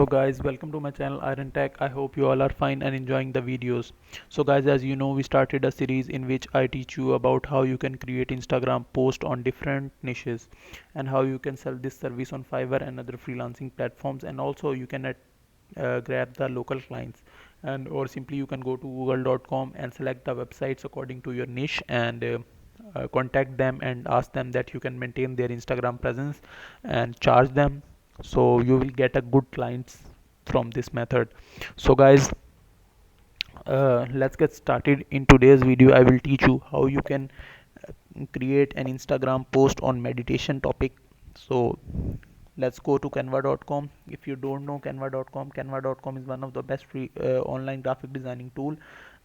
So guys, welcome to my channel Iron Tech. I hope you all are fine and enjoying the videos. So guys, as you know, we started a series in which I teach you about how you can create Instagram post on different niches and how you can sell this service on Fiverr and other freelancing platforms, and also you can grab the local clients, and or simply you can go to google.com and select the websites according to your niche and contact them and ask them that you can maintain their Instagram presence and charge them, so you will get a good clients from this method. So guys, let's get started. In today's video I will teach you how you can create an Instagram post on meditation topic. So let's go to canva.com. If you don't know canva.com is one of the best free online graphic designing tool,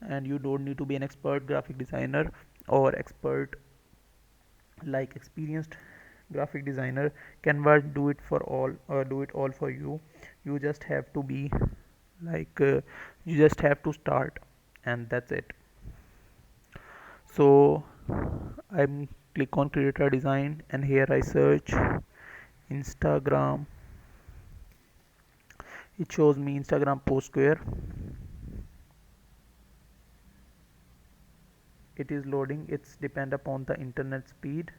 and you don't need to be an expert graphic designer or expert like experienced graphic designer. Canva do it all for you. You just have to be like you just have to start, and that's it. So I'm click on creator design, and here I search Instagram. It shows me Instagram post square. It is loading. It's depend upon the internet speed.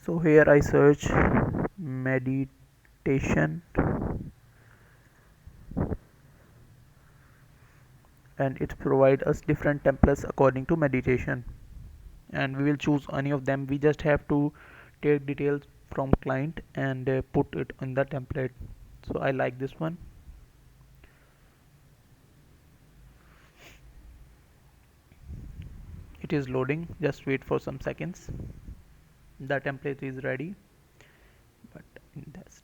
So here I search meditation, and it provide us different templates according to meditation, and we will choose any of them. We just have to take details from client and put it in the template. So I like this one. It is loading, just wait for some seconds. The template is ready, but in this,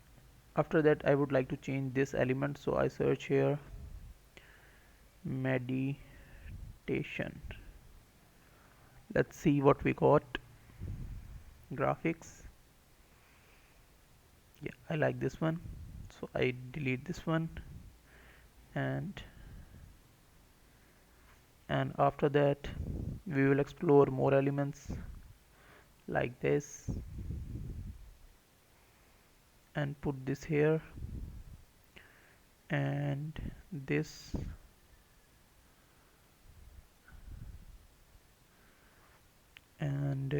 after that I would like to change this element, so I search here meditation. Let's see what we got. Graphics. Yeah, I like this one, so I delete this one, and after that we will explore more elements like this and put this here and this, and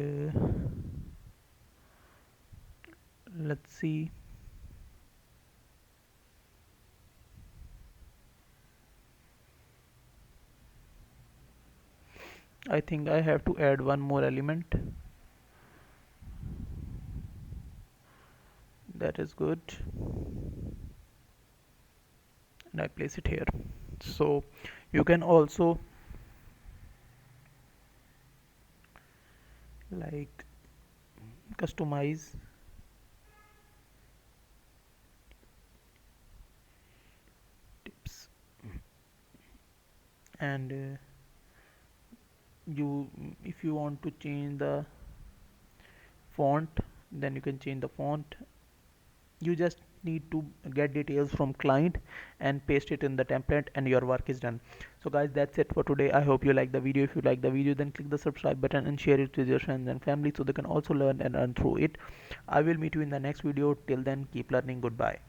let's see. I think I have to add one more element. That is good, and I place it here. So you can also like customize tips, and you if you want to change the font, then you can change the font. You just need to get details from client and paste it in the template, and your work is done. So guys, that's it for today. I hope you like the video. If you like the video, then click the subscribe button and share it with your friends and family so they can also learn and earn through it. I will meet you in the next video. Till then, keep learning. Goodbye.